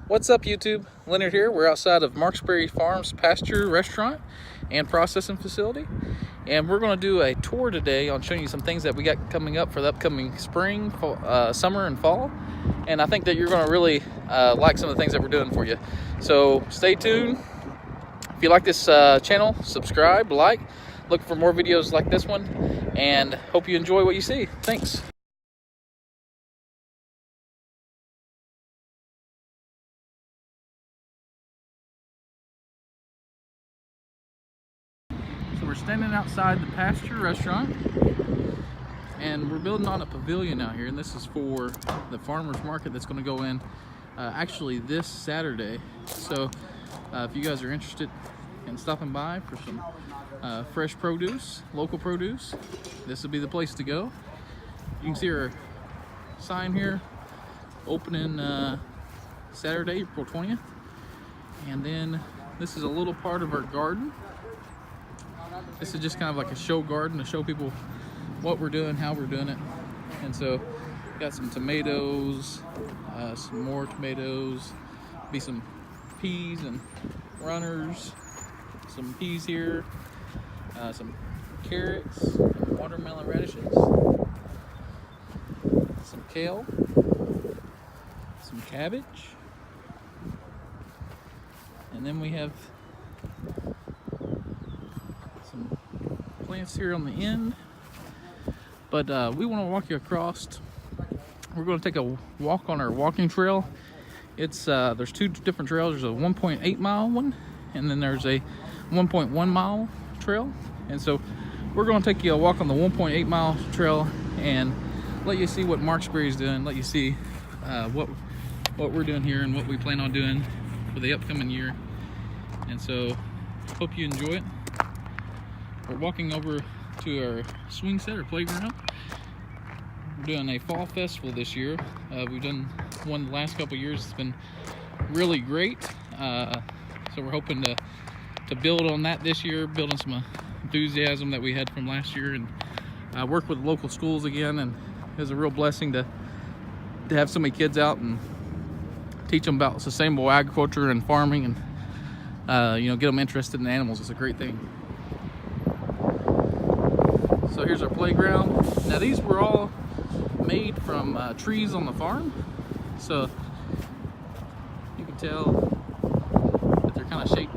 What's up, YouTube? Leonard here. We're outside of Marksbury Farm's pasture restaurant and processing facility, and we're going to do a tour today on showing you some things that we got coming up for the upcoming spring, summer, and fall. And I think that you're going to really like some of the things that we're doing for you. So stay tuned. If you like this channel, subscribe, like, look for more videos like this one, and hope you enjoy what you see. Thanks. So we're standing outside the pasture restaurant, and we're building on a pavilion out here, and this is for the farmers market that's going to go in actually this Saturday. So if you guys are interested in stopping by for some fresh produce, local produce, this will be the place to go. You can see our sign here, opening Saturday, April 20th. And then this is a little part of our garden. This is just kind of like a show garden to show people what we're doing, how we're doing it. And so got some tomatoes, some more tomatoes, be some peas and runners, some peas here, some carrots, some watermelon radishes, some kale, some cabbage, and then we have some plants here on the end. But we want to walk you across. We're going to take a walk on our walking trail. It's there's two different trails. There's a 1.8 mile one, and then there's a 1.1 mile trail. And so we're going to take you a walk on the 1.8 mile trail and let you see what Marksbury is doing, let you see what we're doing here and what we plan on doing for the upcoming year. And so hope you enjoy it. We're walking over to our swing set or playground. We're doing a fall festival this year. We've done one the last couple years. It's been really great. So we're hoping to build on that this year, building some enthusiasm that we had from last year, and work with local schools again. And it was a real blessing to have so many kids out and teach them about sustainable agriculture and farming, and get them interested in animals. It's a great thing. So here's our playground. Now these were all made from trees on the farm, so you can tell that they're kind of shaped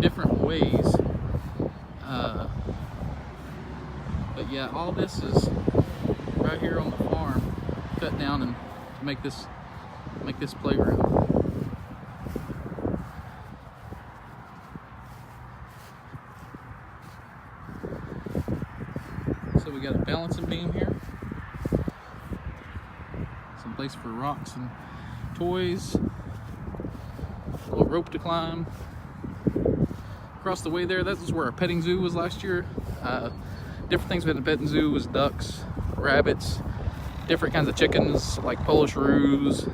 different ways. But yeah, all this is right here on the farm, cut down and to make this playground. So we got a balancing beam here, some place for rocks and toys, a little rope to climb. Across the way there, that was where our petting zoo was last year. Different things we had in the petting zoo was ducks, rabbits, different kinds of chickens like Polish roos,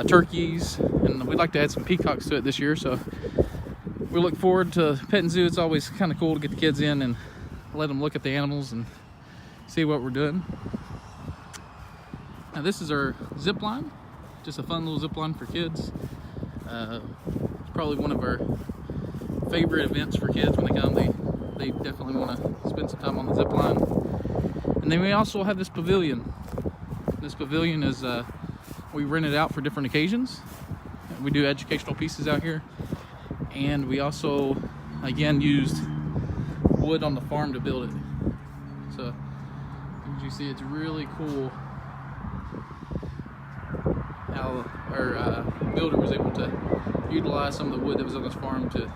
turkeys, and we'd like to add some peacocks to it this year. So we look forward to petting zoo. It's always kind of cool to get the kids in and let them look at the animals and see what we're doing. Now this is our zip line, just a fun little zip line for kids. It's probably one of our favorite events for kids when they come. They definitely want to spend some time on the zip line. And then we also have this pavilion. This pavilion is we rent it out for different occasions. We do educational pieces out here, and we also again used wood on the farm to build it. So as you see, it's really cool how our builder was able to utilize some of the wood that was on this farm to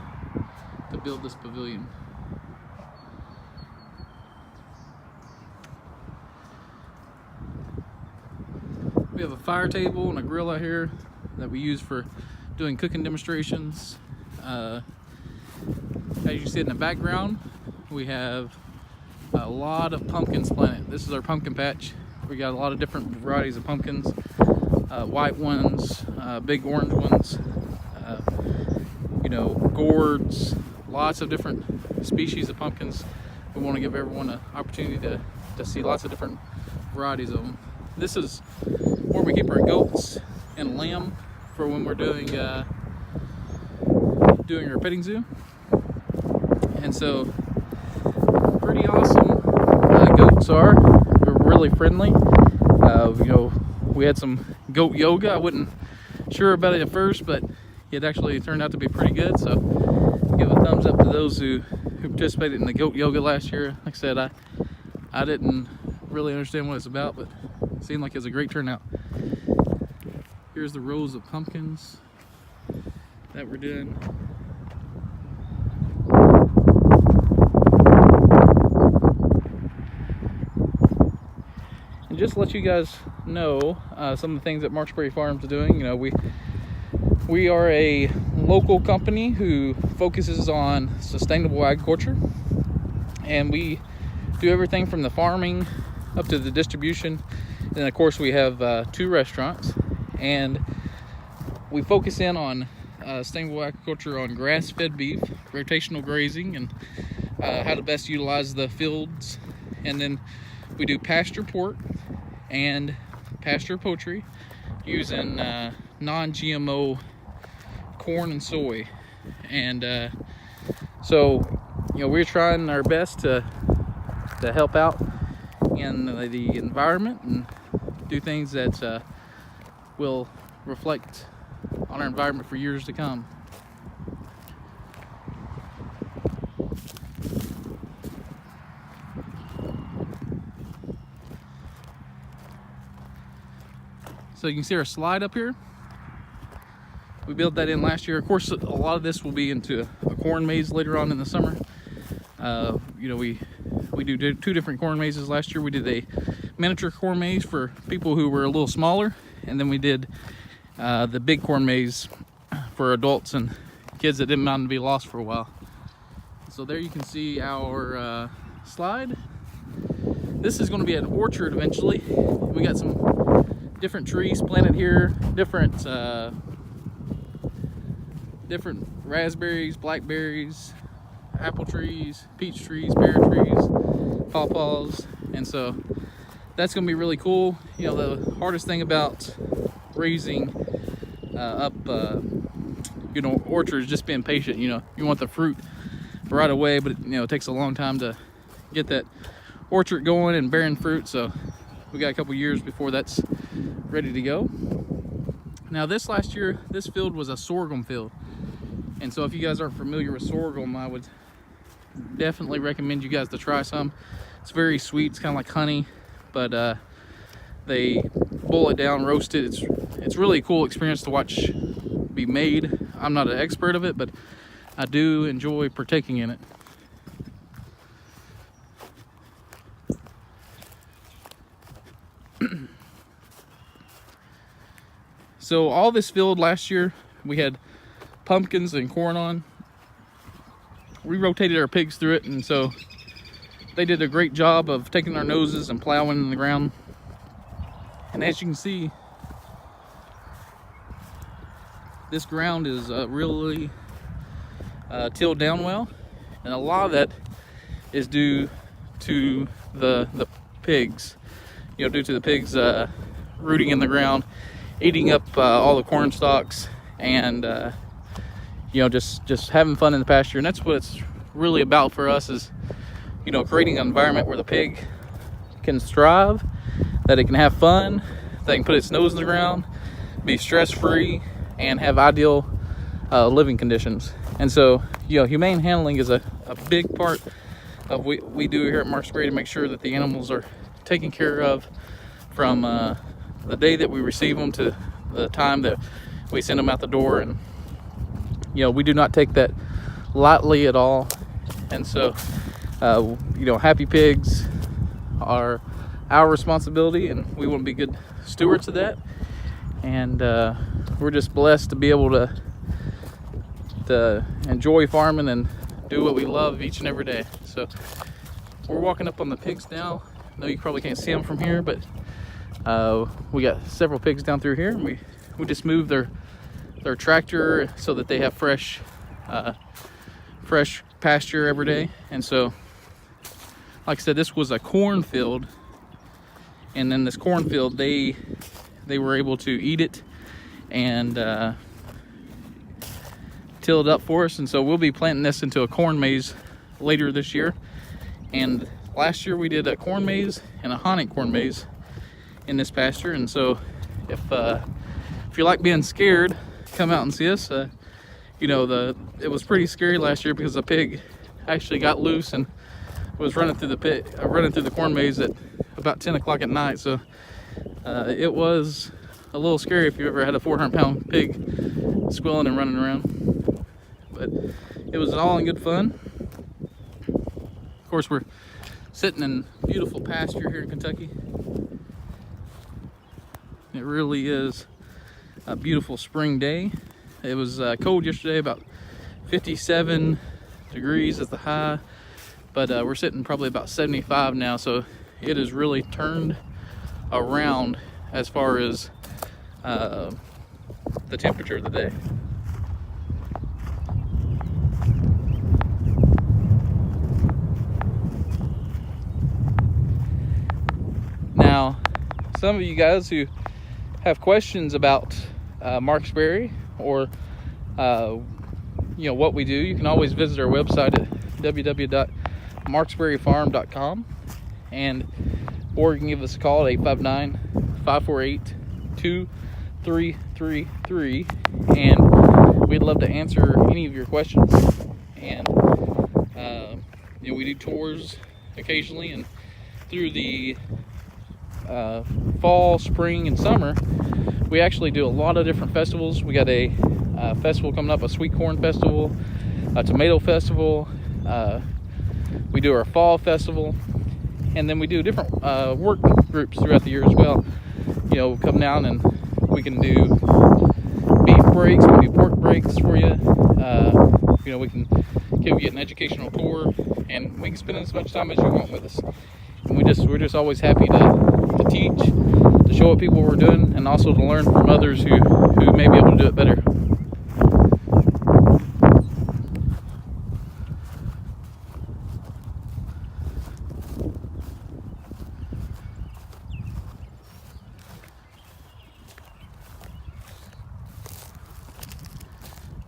build this pavilion. We have a fire table and a grill out here that we use for doing cooking demonstrations. As you see in the background, we have a lot of pumpkins planted. This is our pumpkin patch. We got a lot of different varieties of pumpkins, white ones, big orange ones, gourds, lots of different species of pumpkins. We want to give everyone an opportunity to see lots of different varieties of them. This is where we keep our goats and a lamb for when we're doing our petting zoo. And so pretty awesome goats are. They're really friendly. You know, we had some goat yoga. I wasn't sure about it at first, but it actually turned out to be pretty good. So give a thumbs up to those who participated in the goat yoga last year. Like I said, I didn't really understand what it's about, but it seemed like it was a great turnout. Here's the rows of pumpkins that we're doing. And just to let you guys know some of the things that Marksbury Farm is doing. You know, we are a local company who focuses on sustainable agriculture, and we do everything from the farming up to the distribution. And of course, we have 2 restaurants, and we focus in on sustainable agriculture on grass-fed beef, rotational grazing, and how to best utilize the fields. And then we do pasture pork and pasture poultry using non-GMO corn and soy. And so, you know, we're trying our best to help out in the environment and do things that will reflect on our environment for years to come. So you can see our slide up here. We built that in last year. Of course, a lot of this will be into a corn maze later on in the summer. You know, we do 2 different corn mazes last year. We did a miniature corn maze for people who were a little smaller, and then we did the big corn maze for adults and kids that didn't mind to be lost for a while. So there you can see our slide. This is going to be an orchard eventually. We got some different trees planted here, different raspberries, blackberries, apple trees, peach trees, pear trees, pawpaws, and so that's going to be really cool. You know, the hardest thing about raising you know, orchards, just being patient. You know, you want the fruit right away, but you know, it takes a long time to get that orchard going and bearing fruit. So we got a couple years before that's ready to go. Now last year, this field was a sorghum field. And so if you guys aren't familiar with sorghum, I would definitely recommend you guys to try some. It's very sweet, it's kind of like honey, but they boil it down, roast it. It's really a cool experience to watch be made. I'm not an expert of it, but I do enjoy partaking in it. So all this field last year, we had pumpkins and corn on. We rotated our pigs through it, and so they did a great job of taking our noses and plowing in the ground. And as you can see, this ground is really tilled down well, and a lot of that is due to the pigs. You know, due to the pigs rooting in the ground, eating up all the corn stalks, and you know, just having fun in the pasture. And that's what it's really about for us, is, you know, creating an environment where the pig can strive, that it can have fun, that it can put its nose in the ground, be stress-free, and have ideal living conditions. And so, you know, humane handling is a big part of what we do here at Marksbury to make sure that the animals are taken care of from the day that we receive them to the time that we send them out the door. And you know, we do not take that lightly at all. And so you know, happy pigs are our responsibility, and we want to be good stewards of that. And we're just blessed to be able to enjoy farming and do what we love each and every day. So we're walking up on the pigs now. I know you probably can't see them from here, but we got several pigs down through here, and we just moved their tractor so that they have fresh pasture every day. And so, like I said, this was a cornfield, and then this cornfield, they were able to eat it and tilled up for us. And so we'll be planting this into a corn maze later this year. And last year we did a corn maze and a haunted corn maze in this pasture. And so if you like being scared, come out and see us. You know, it was pretty scary last year because the pig actually got loose and was running through the corn maze at about 10 o'clock at night. So it was a little scary if you ever had a 400-pound pig squealing and running around. But it was all in good fun. Of course, we're sitting in beautiful pasture here in Kentucky. It really is a beautiful spring day. It was cold yesterday, about 57 degrees at the high, but we're sitting probably about 75 now, so it has really turned around as far as the temperature of the day. Now, some of you guys who have questions about Marksbury or you know, what we do, you can always visit our website at www.marksburyfarm.com, or you can give us a call at 859-548-2333, and we'd love to answer any of your questions. And you know, we do tours occasionally, and through the fall, spring, and summer, we actually do a lot of different festivals. We got a festival coming up, a sweet corn festival, a tomato festival. We do our fall festival, and then we do different work groups throughout the year as well. You know, come down and we can do beef breaks, we can do pork breaks for you. You know, we can give you an educational tour, and we can spend as much time as you want with us. And we're just always happy to teach, to show what people we're doing, and also to learn from others who may be able to do it better.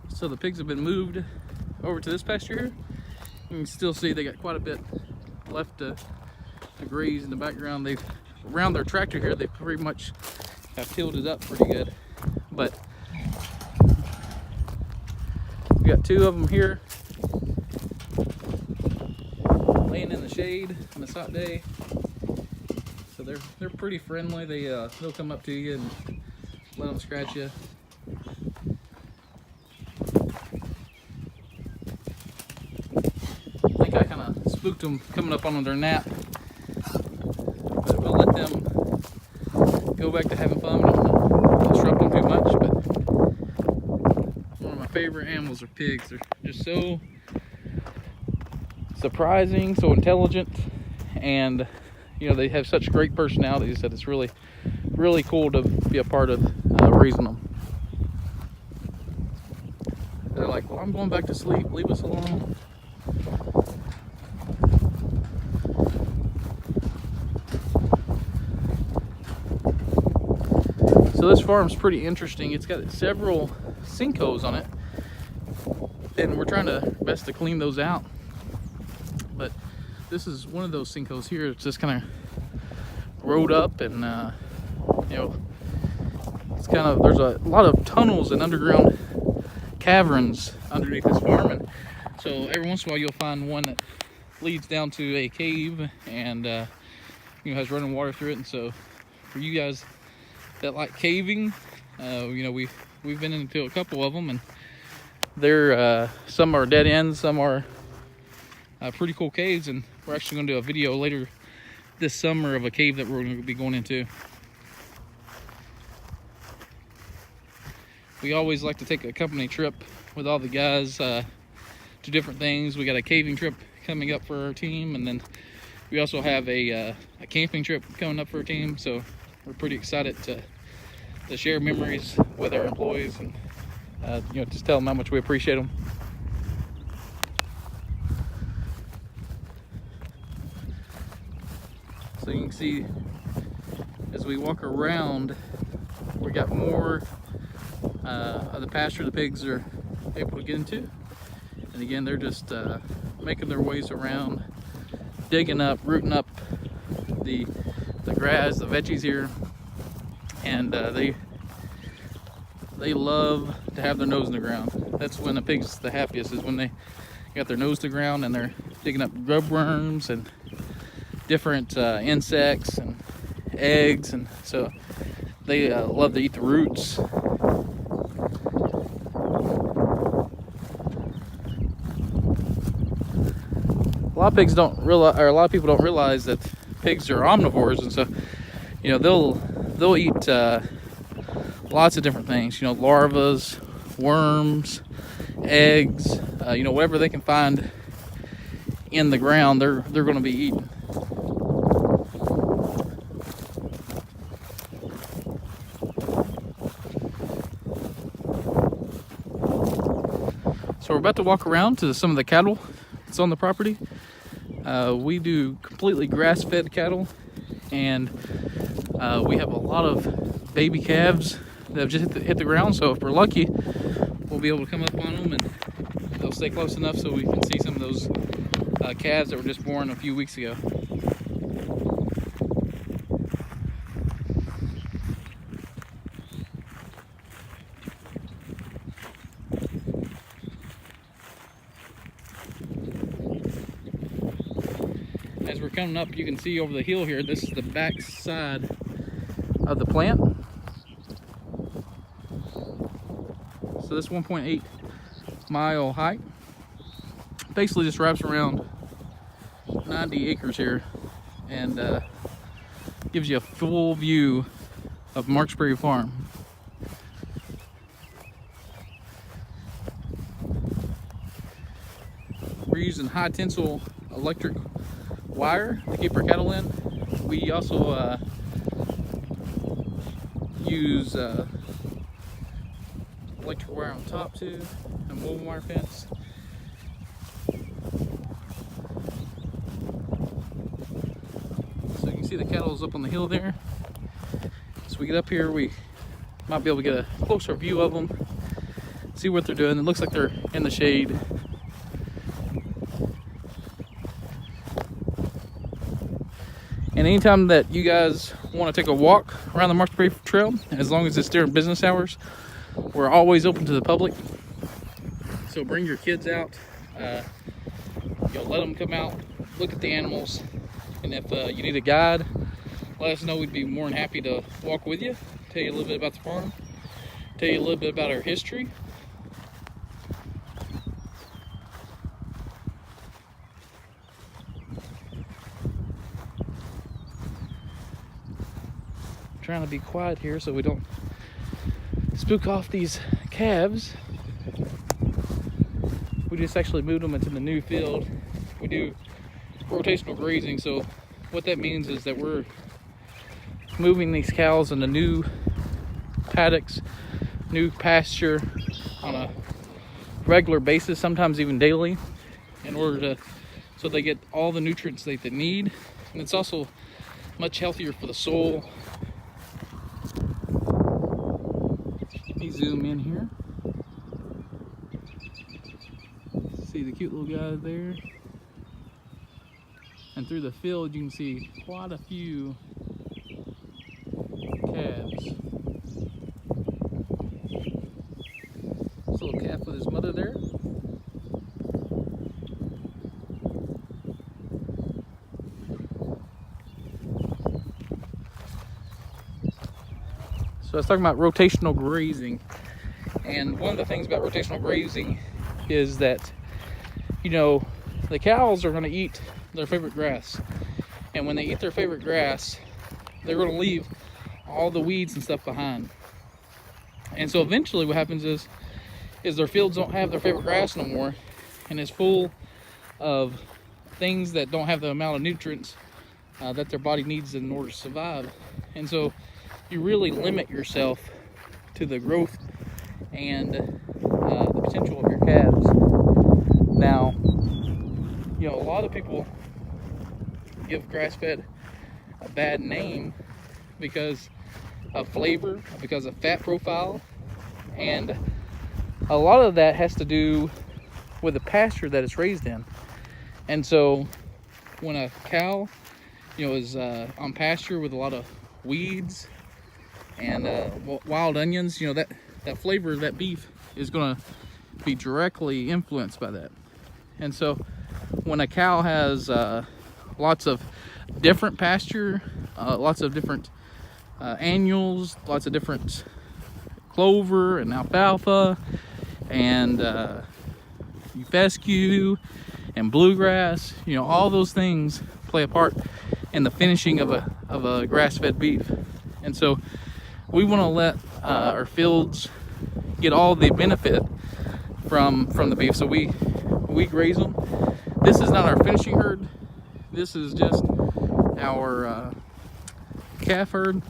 So the pigs have been moved over to this pasture here. You can still see they got quite a bit left to graze in the background. They've, around their tractor here, they pretty much have tilled it up pretty good. But we got two of them here laying in the shade on this hot day. So they're pretty friendly. They'll come up to you and let them scratch you. I think I kind of spooked them coming up on their nap, but we'll let them go back to having fun. We don't want to disrupt them too much, but one of my favorite animals are pigs. They're just so surprising, so intelligent, and you know, they have such great personalities that it's really, really cool to be a part of raising them. They're like, well, I'm going back to sleep, leave us alone. So this farm's pretty interesting. It's got several sinkholes on it, and we're trying to best to clean those out. But this is one of those sinkholes here. It's just kind of rode up, and you know, it's kind of, there's a lot of tunnels and underground caverns underneath this farm, and so every once in a while you'll find one that leads down to a cave and you know, has running water through it. And so for you guys that like caving, you know, we've been into a couple of them, and they're some are dead ends, some are pretty cool caves, and we're actually going to do a video later this summer of a cave that we're going to be going into. We always like to take a company trip with all the guys to different things. We got a caving trip coming up for our team, and then we also have a camping trip coming up for our team. So we're pretty excited to share memories with our employees, and you know, just tell them how much we appreciate them. So you can see as we walk around, we got more of the pasture the pigs are able to get into. And again, they're just making their ways around, digging up, rooting up the grass, the veggies here, and they love to have their nose in the ground. That's when the pig's the happiest, is when they got their nose to the ground and they're digging up grub worms and different insects and eggs, and so they love to eat the roots. A lot of pigs don't realize, or a lot of people don't realize that pigs are omnivores, and so they'll eat lots of different things. Larvas, worms, eggs, whatever they can find in the ground, they're going to be eating. So we're about to walk around to some of the cattle that's on the property. We do completely grass-fed cattle, and we have a lot of baby calves that have just hit the ground. So if we're lucky, we'll be able to come up on them, and they'll stay close enough so we can see some of those calves that were just born a few weeks ago. As we're coming up, you can see over the hill here, this is the back side of the plant. So this 1.8 mile hike basically just wraps around 90 acres here, and gives you a full view of Marksbury Farm. We're using high tensile electric wire to keep our cattle in. We also use electric wire on top too, and woven wire fence. So you can see the cattle is up on the hill there. As we get up here, we might be able to get a closer view of them, see what they're doing. It looks like they're in the shade. And anytime that you guys want to take a walk around the Marksbury Trail, as long as it's during business hours, we're always open to the public. So bring your kids out, let them come out, look at the animals, and if you need a guide, let us know. We'd be more than happy to walk with you, tell you a little bit about the farm, tell you a little bit about our history. Trying to be quiet here so we don't spook off these calves. We just actually moved them into the new field. We do rotational grazing, so what that means is that we're moving these cows into new paddocks, new pasture on a regular basis, sometimes even daily, in order to, so they get all the nutrients they need. And it's also much healthier for the soil. Let me zoom in here. See the cute little guys there. And through the field you can see quite a few calves. This little calf with his mother there. So I was talking about rotational grazing, and one of the things about rotational grazing is that, the cows are going to eat their favorite grass, and when they eat their favorite grass, they're going to leave all the weeds and stuff behind. And so eventually what happens is their fields don't have their favorite grass no more, and it's full of things that don't have the amount of nutrients that their body needs in order to survive. And so you really limit yourself to the growth and the potential of your calves. Now, a lot of people give grass-fed a bad name because of flavor, because of fat profile, And a lot of that has to do with the pasture that it's raised in. And so when a cow, is on pasture with a lot of weeds and wild onions, that flavor of that beef is going to be directly influenced by that. And so when a cow has lots of different pasture, lots of different annuals, lots of different clover and alfalfa and fescue and bluegrass, all those things play a part in the finishing of a grass-fed beef. And so we want to let our fields get all the benefit from the beef. So we graze them. This is not our finishing herd. This is just our calf herd.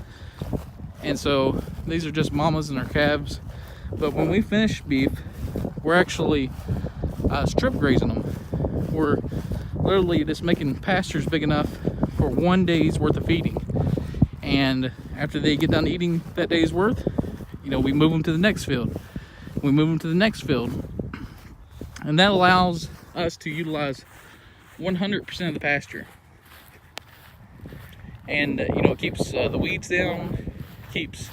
And so these are just mamas and our calves. But when we finish beef, we're actually strip grazing them. We're literally just making pastures big enough for 1 day's worth of feeding. And after they get done eating that day's worth, we move them to the next field. We move them to the next field. And that allows us to utilize 100% of the pasture. And, it keeps the weeds down, keeps,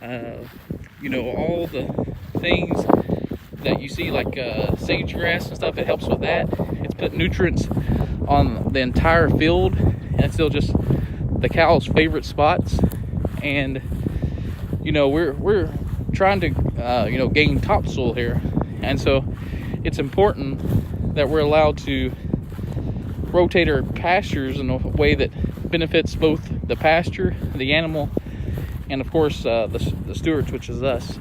all the things that you see, like sage grass and stuff. It helps with that. It's put nutrients on the entire field, and it's still just the cow's favorite spots. And we're trying to gain topsoil here, and so it's important that we're allowed to rotate our pastures in a way that benefits both the pasture, the animal, and of course the stewards, which is us.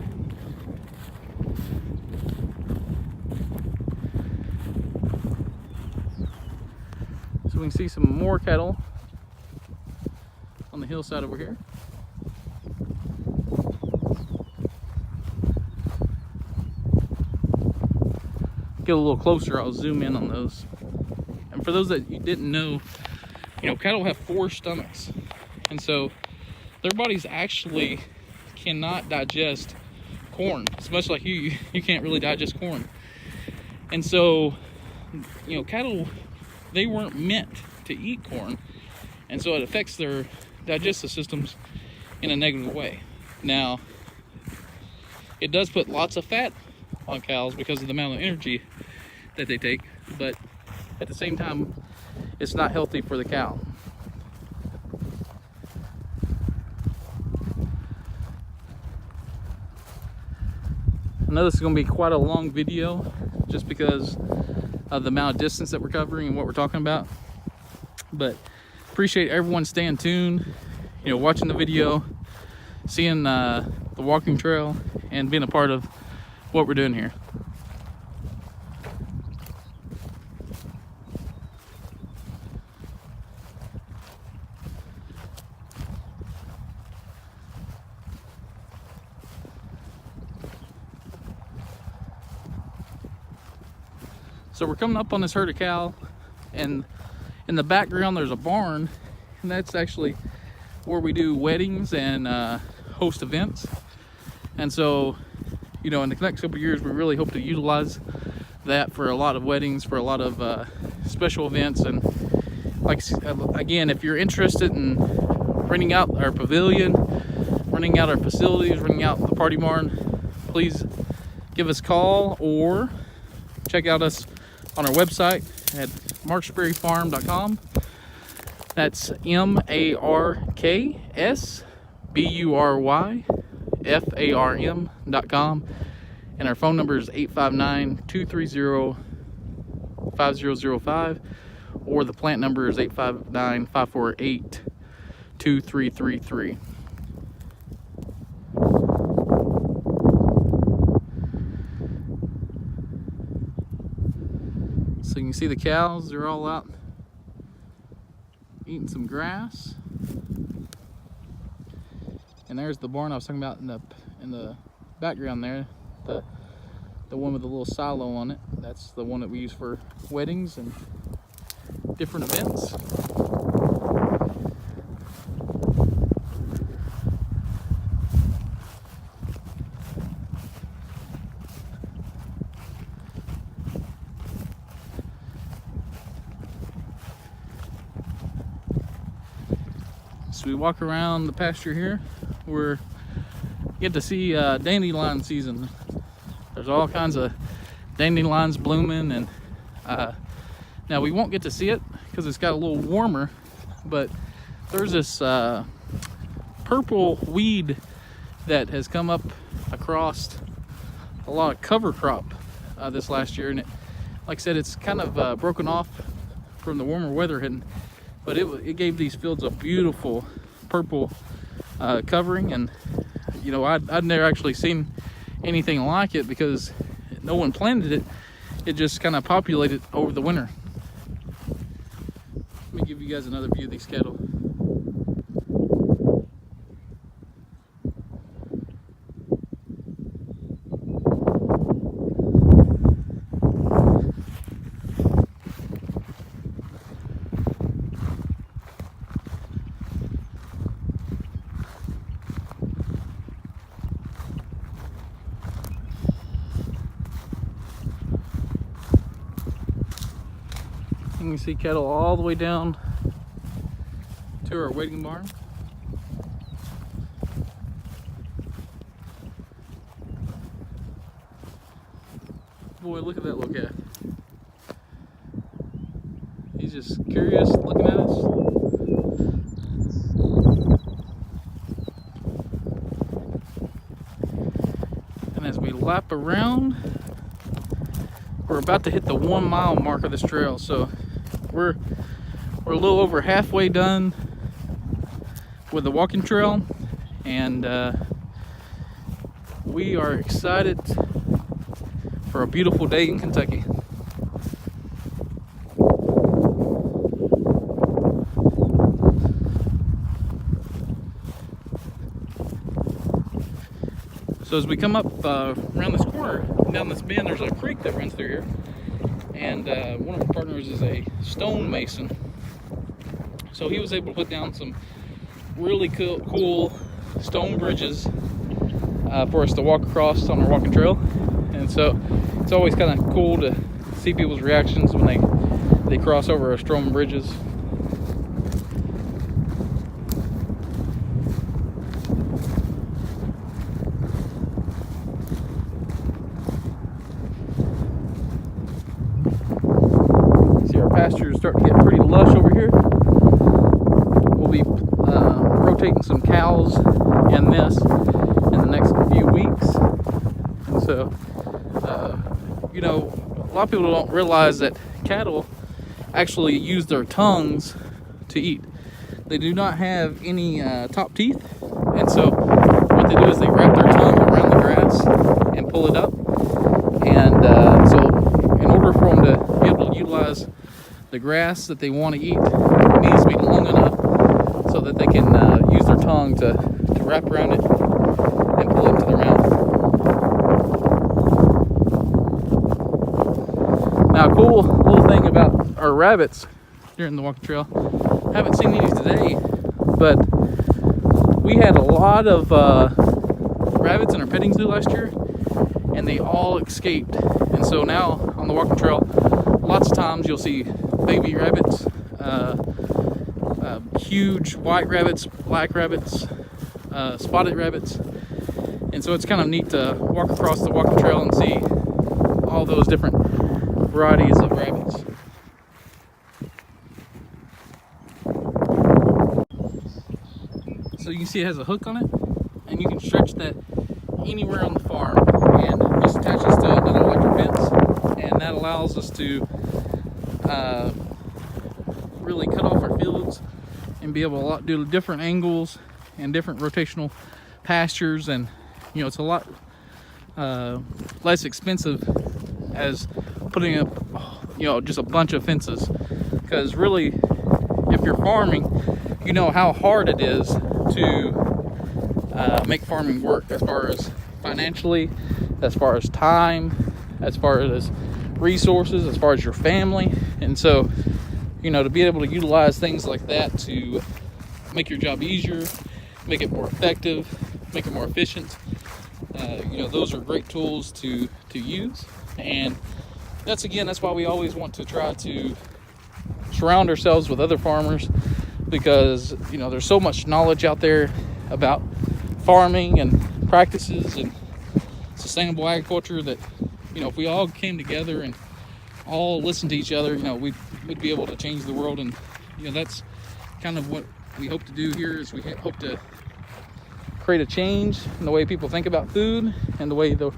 So we can see some more cattle on the hillside over here. Get a little closer, I'll zoom in on those. And for those that you didn't know, cattle have 4 stomachs. And so their bodies actually cannot digest corn. It's much like you can't really digest corn. And so, cattle, they weren't meant to eat corn. And so it affects their digestive systems in a negative way. Now, it does put lots of fat on cows because of the amount of energy that they take, but at the same time, it's not healthy for the cow. I know this is going to be quite a long video just because of the amount of distance that we're covering and what we're talking about, but appreciate everyone staying tuned, watching the video, seeing the walking trail, and being a part of what we're doing here. So we're coming up on this herd of cow, and in the background there's a barn, and that's actually where we do weddings and host events. And so, in the next couple of years, we really hope to utilize that for a lot of weddings, for a lot of special events. And again, if you're interested in renting out our pavilion, renting out our facilities, renting out the party barn, please give us a call or check out us on our website at marksburyfarm.com. That's MARKSBURYFARM.com, and our phone number is 859-230-5005, or the plant number is 859-548-2333. So you can see the cows, they're all out eating some grass. And there's the barn I was talking about in the background there, the one with the little silo on it. That's the one that we use for weddings and different events. as we walk around the pasture here, we're get to see dandelion season. There's all kinds of dandelions blooming, and now we won't get to see it because it's got a little warmer, but there's this purple weed that has come up across a lot of cover crop this last year, and it, like I said, it's kind of broken off from the warmer weather, but it gave these fields a beautiful purple covering. And you know, I'd never actually seen anything like it because no one planted it. It just kind of populated over the winter. Let me give you guys another view of these cattle. You can see cattle all the way down to our waiting barn. Boy, look at that little cat. He's just curious looking at us. And as we lap around, we're about to hit the 1 mile mark of this trail, so we're a little over halfway done with the walking trail, and we are excited for a beautiful day in Kentucky. So as we come up around this corner, down this bend, there's a creek that runs through here. And one of our partners is a stonemason. So he was able to put down some really cool stone bridges for us to walk across on our walking trail. And so it's always kind of cool to see people's reactions when they cross over our stone bridges. Pastures starting to get pretty lush over here. We'll be rotating some cows in this in the next few weeks. And so, you know, a lot of people don't realize that cattle actually use their tongues to eat. They do not have any top teeth, and so what they do is they wrap their tongue around the grass and pull it up. And so in order for them to be able to utilize the grass that they want to eat, it needs to be long enough so that they can use their tongue to wrap around it and pull it into the mouth. Now, a cool little thing about our rabbits during the walking trail, haven't seen any today, but we had a lot of rabbits in our petting zoo last year, and they all escaped. And so now on the walking trail, lots of times you'll see baby rabbits, huge white rabbits, black rabbits, spotted rabbits. And so it's kind of neat to walk across the walking trail and see all those different varieties of rabbits. So you can see it has a hook on it, and you can stretch that anywhere on the farm, and it just attaches to another electric fence, and that allows us to really cut off our fields and be able to do different angles and different rotational pastures. And you know, it's a lot less expensive as putting up, you know, just a bunch of fences, because really, if you're farming, you know how hard it is to make farming work, as far as financially, as far as time, as far as resources, as far as your family. And so, you know, to be able to utilize things like that to make your job easier, make it more effective, make it more efficient, you know, those are great tools to use. And that's why we always want to try to surround ourselves with other farmers, because, you know, there's so much knowledge out there about farming and practices and sustainable agriculture that, you know, if we all came together and all listened to each other, you know, we'd be able to change the world. And, you know, that's kind of what we hope to do here, is we hope to create a change in the way people think about food and the way the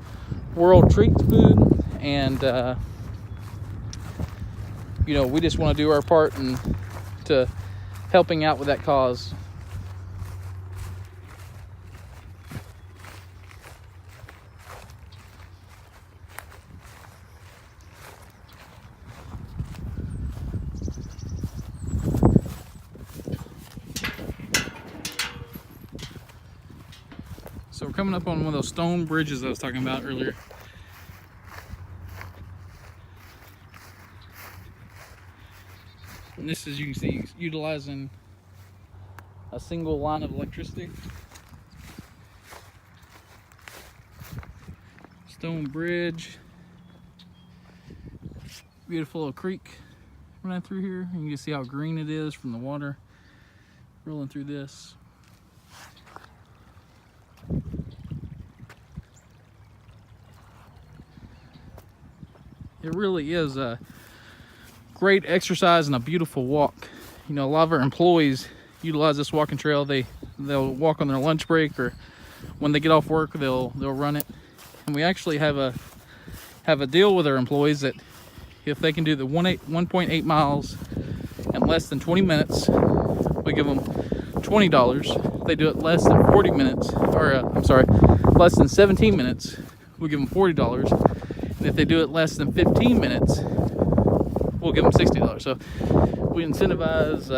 world treats food. And you know, we just want to do our part and to helping out with that cause. So we're coming up on one of those stone bridges I was talking about earlier. And this is, you can see, utilizing a single line of electricity. Stone bridge. Beautiful little creek running through here. You can see how green it is from the water rolling through this. It really is a great exercise and a beautiful walk. You know, a lot of our employees utilize this walking trail. They'll walk on their lunch break, or when they get off work, they'll run it. And we actually have a deal with our employees that if they can do the 1.8 miles in less than 20 minutes, we give them $20. If they do it less than 40 minutes, or less than 17 minutes, we give them $40. And if they do it less than 15 minutes, we'll give them $60. So we incentivize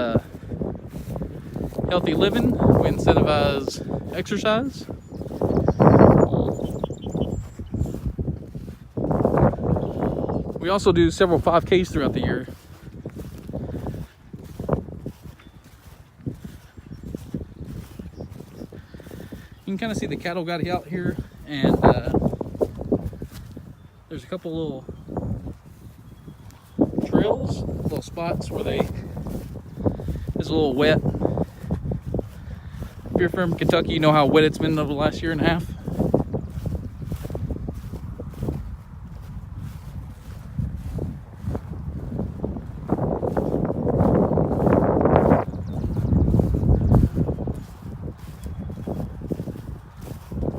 healthy living, we incentivize exercise. We also do several 5Ks throughout the year. You can kind of see the cattle got out here, and there's a couple little trails, little spots where it's a little wet. If you're from Kentucky, you know how wet it's been over the last year and a half.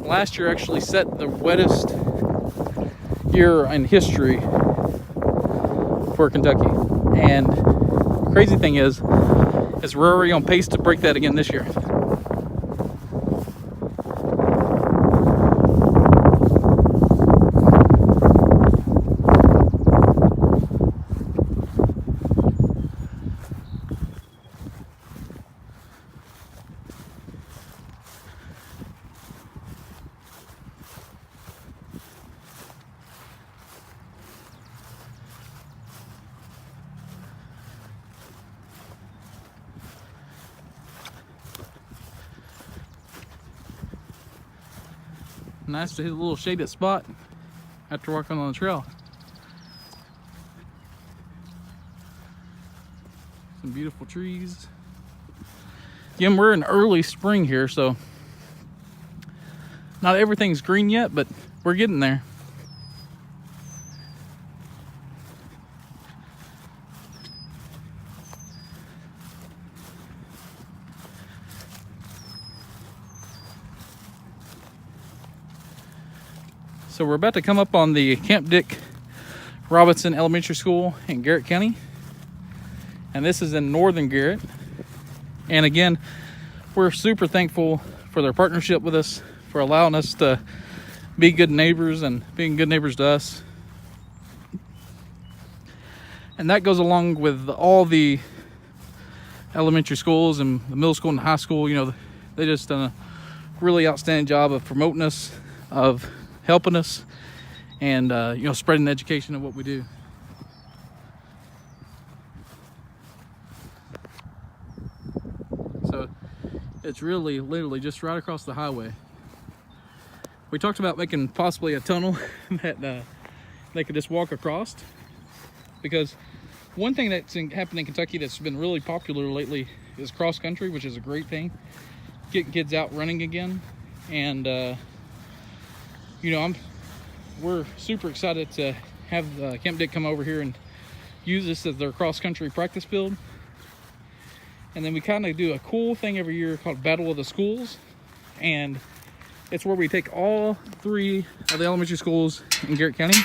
Last year actually set the wettest year in history for Kentucky, and the crazy thing is we're already on pace to break that again this year. Nice to hit a little shaded spot after walking on the trail. Some beautiful trees. Again, we're in early spring here, so not everything's green yet, but we're getting there. So we're about to come up on the Camp Dick Robinson Elementary School in Garrett County. And this is in northern Garrett. And again, we're super thankful for their partnership with us, for allowing us to be good neighbors and being good neighbors to us. And that goes along with all the elementary schools and the middle school and the high school. You know, they just done a really outstanding job of promoting us, of helping us, and you know, spreading the education of what we do. So it's really literally just right across the highway. We talked about making possibly a tunnel that they could just walk across, because one thing that's happened in Kentucky that's been really popular lately is cross country, which is a great thing. Getting kids out running again, and you know, we're super excited to have Camp Dick come over here and use this as their cross country practice field. And then we kind of do a cool thing every year called Battle of the Schools, and it's where we take all 3 of the elementary schools in Garrett County,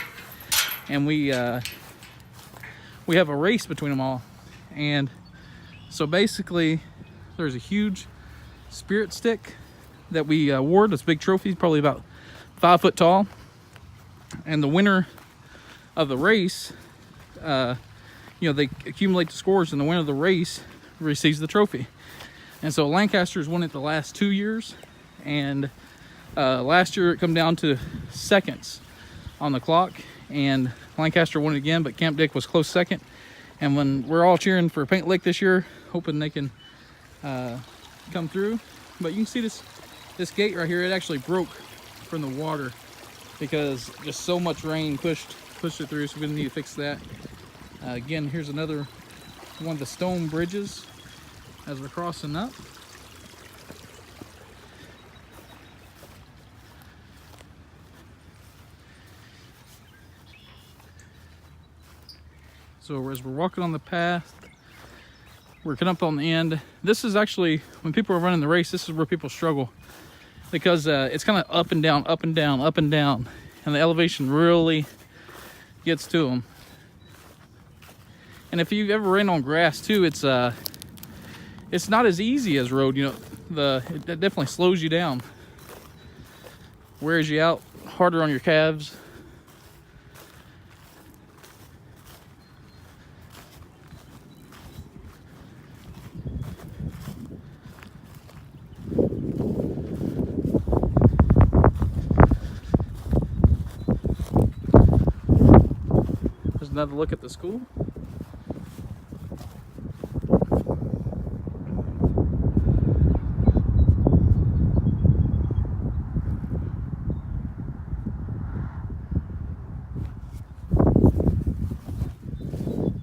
and we have a race between them all. And so basically, there's a huge spirit stick that we award. This big trophy, probably about 5 foot tall, and the winner of the race, you know, they accumulate the scores, and the winner of the race receives the trophy. And so Lancaster's won it the last 2 years, and last year it come down to seconds on the clock, and Lancaster won it again, but Camp Dick was close second. And when we're all cheering for Paint Lick this year, hoping they can come through. But you can see this gate right here, it actually broke from the water because just so much rain pushed it through, so we need to fix that. Again, here's another one of the stone bridges as we're crossing up. So as we're walking on the path, we're coming up on the end. This is actually, when people are running the race, this is where people struggle, because it's kind of up and down, up and down, up and down, and the elevation really gets to them. And if you've ever ran on grass too, it's not as easy as road. You know, it definitely slows you down, wears you out, harder on your calves. There's another look at the school.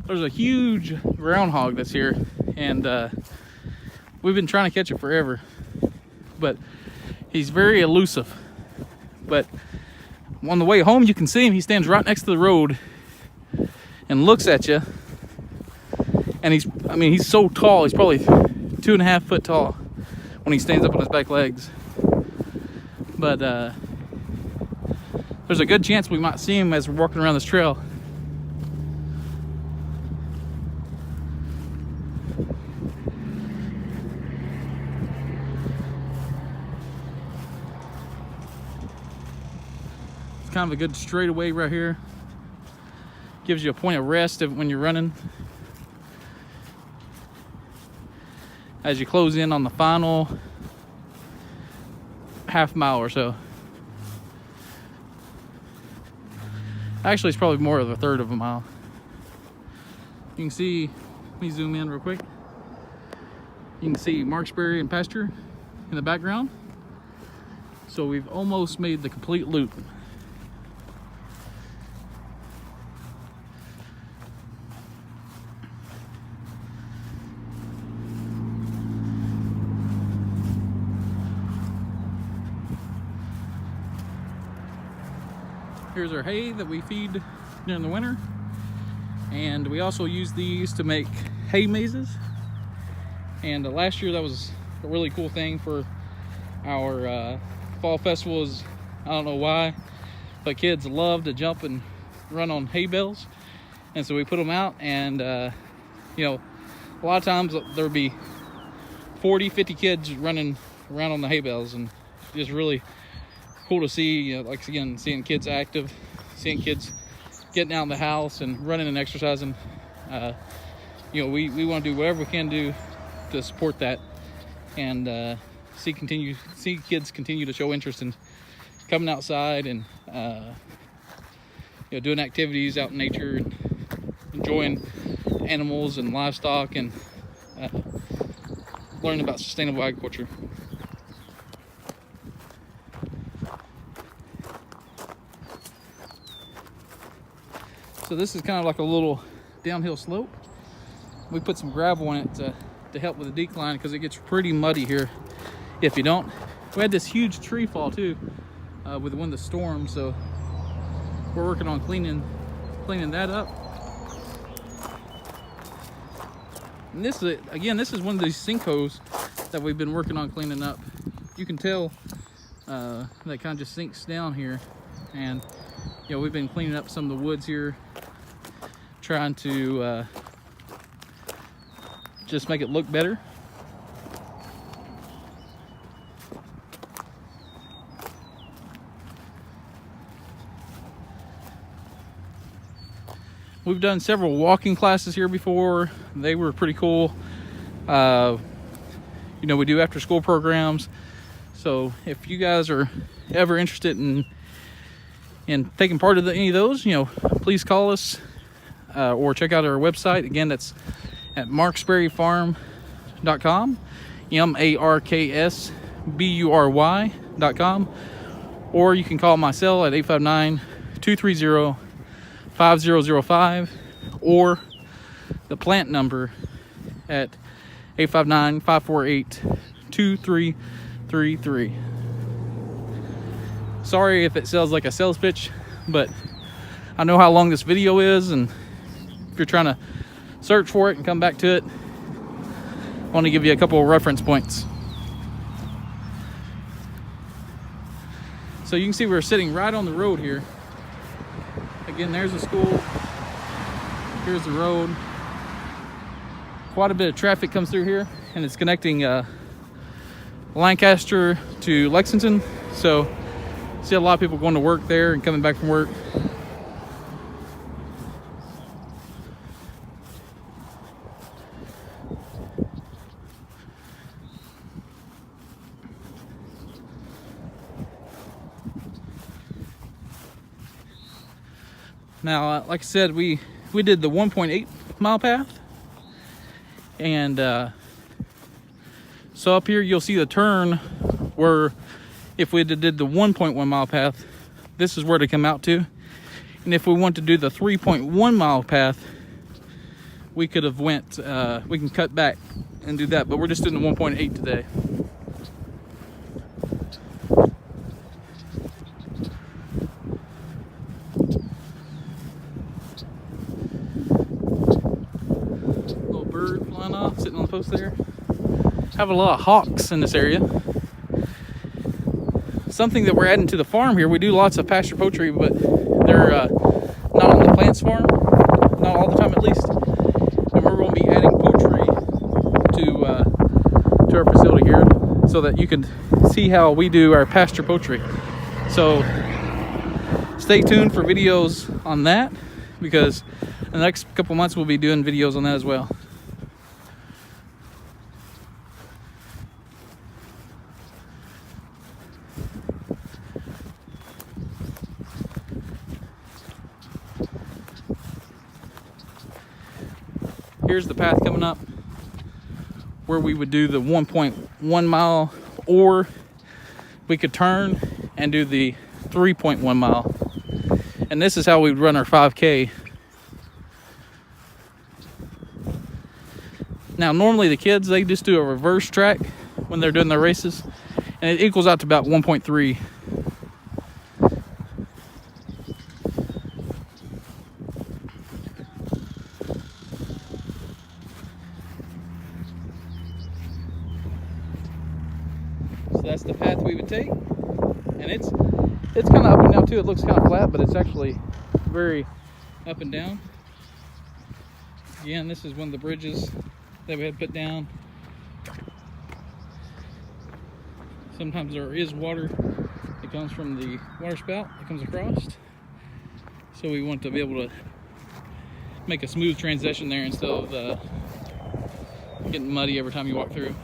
There's a huge groundhog that's here, and we've been trying to catch it forever, but he's very elusive. But on the way home, you can see him. He stands right next to the road and looks at you. And he's so tall. He's probably 2.5 foot tall when he stands up on his back legs. But there's a good chance we might see him as we're walking around this trail. It's kind of a good straightaway right here. Gives you a point of rest when you're running. As you close in on the final half mile or so. Actually, it's probably more of a third of a mile. You can see, let me zoom in real quick. You can see Marksbury and pasture in the background. So we've almost made the complete loop. Here's our hay that we feed during the winter, and we also use these to make hay mazes. And last year that was a really cool thing for our fall festivals. I don't know why, but kids love to jump and run on hay bales, and so we put them out. And you know, a lot of times there'll be 40-50 kids running around on the hay bales, and just really cool to see. You know, like, again, seeing kids active, seeing kids getting out in the house and running and exercising. You know, we want to do whatever we can do to support that, and see kids continue to show interest in coming outside and you know, doing activities out in nature and enjoying animals and livestock, and learning about sustainable agriculture. So this is kind of like a little downhill slope. We put some gravel in it to to help with the decline, because it gets pretty muddy here if you don't. We had this huge tree fall too with one of the storms, so we're working on cleaning that up. And this is, again, this is one of these sinkholes that we've been working on cleaning up. You can tell that kind of just sinks down here, and you know, we've been cleaning up some of the woods here, trying to just make it look better. We've done several walking classes here before. They were pretty cool. You know, we do after school programs. So if you guys are ever interested in taking part of any of those, you know, please call us or check out our website. Again, that's at marksburyfarm.com, marksbury.com, or you can call my cell at 859-230-5005, or the plant number at 859-548-2333. Sorry if it sounds like a sales pitch, but I know how long this video is, and if you're trying to search for it and come back to it, I want to give you a couple of reference points. So you can see we're sitting right on the road here. Again, there's the school, here's the road. Quite a bit of traffic comes through here, and it's connecting Lancaster to Lexington. So see a lot of people going to work there and coming back from work. Now, like I said, we did the 1.8 mile path, and so up here you'll see the turn where if we did the 1.1 mile path, this is where to come out to. And if we want to do the 3.1 mile path, we could have we can cut back and do that, but we're just doing the 1.8 today. Little bird flying off, sitting on the post there. Have a lot of hawks in this area. Something that we're adding to the farm here, we do lots of pasture poultry, but they're not on the plants farm, not all the time at least. And we're going to be adding poultry to our facility here, so that you can see how we do our pasture poultry. So stay tuned for videos on that, because in the next couple months we'll be doing videos on that as well. Here's the path coming up where we would do the 1.1 mile, or we could turn and do the 3.1 mile. And this is how we'd run our 5K. Now, normally the kids, they just do a reverse track when they're doing their races, and it equals out to about 1.3. So that's the path we would take, and it's kind of up and down too. It looks kind of flat, but it's actually very up and down. Again, this is one of the bridges that we had put down. Sometimes there is water that comes from the water spout that comes across, so we want to be able to make a smooth transition there instead of getting muddy every time you walk through.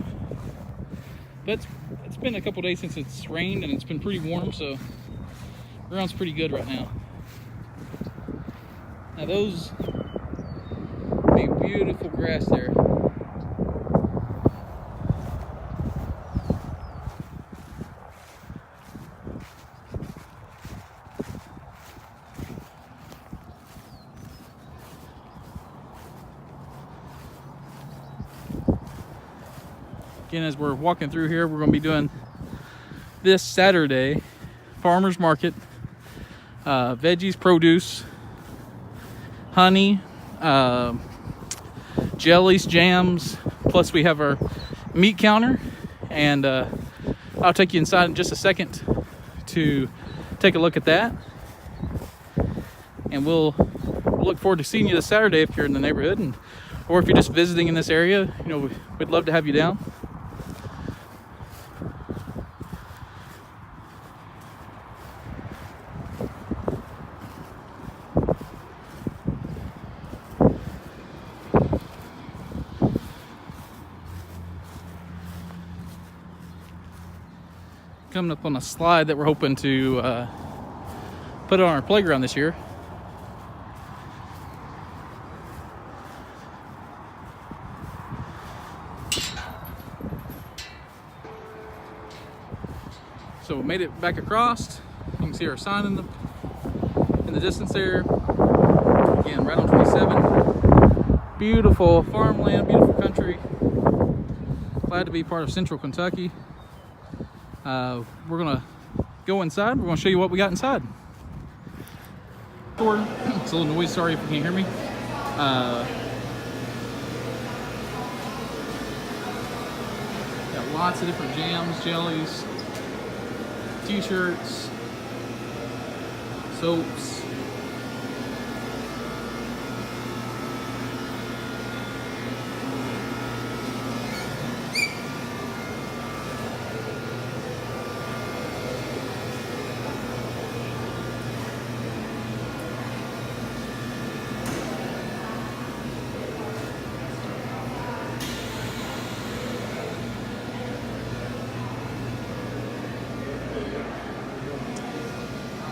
But it's been a couple days since it's rained, and it's been pretty warm, so the ground's pretty good right now. Now those be beautiful grass there. Again, as we're walking through here, we're going to be doing this Saturday farmers market, veggies, produce, honey, jellies, jams, plus we have our meat counter, and I'll take you inside in just a second to take a look at that, and we'll look forward to seeing you this Saturday if you're in the neighborhood, or if you're just visiting in this area. You know, we'd love to have you down. Coming up on a slide that we're hoping to put on our playground this year. So we made it back across. You can see our sign in the distance there. Again, right on 27. Beautiful farmland, beautiful country. Glad to be part of Central Kentucky. We're gonna go inside. We're gonna show you what we got inside. It's a little noise, sorry if you can't hear me. Got lots of different jams, jellies, t-shirts, soaps.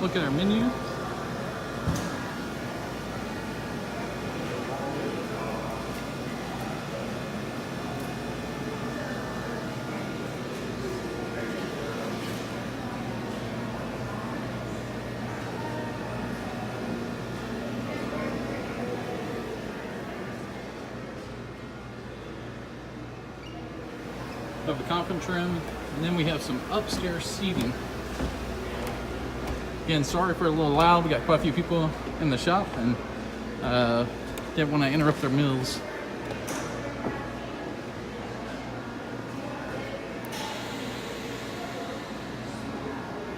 Look at our menu. Of the conference room, and then we have some upstairs seating. Again, sorry if we're a little loud. We got quite a few people in the shop, and didn't want to interrupt their meals.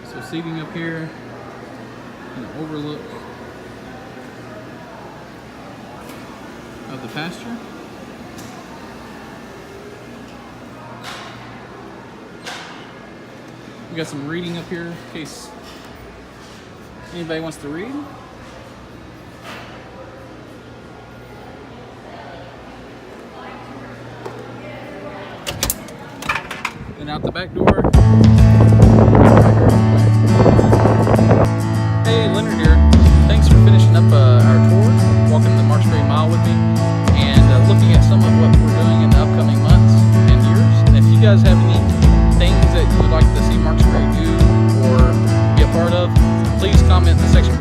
So seating up here, and an overlook of the pasture. We got some reading up here in case anybody wants to read. And out the back door. Hey, Leonard here. Thanks for finishing up our tour, walking the Marksbury Mile with me, and looking at some of what we're doing in the upcoming months and years. And if you guys have any things that you would like to see Marksbury do or be a part of, please comment in the section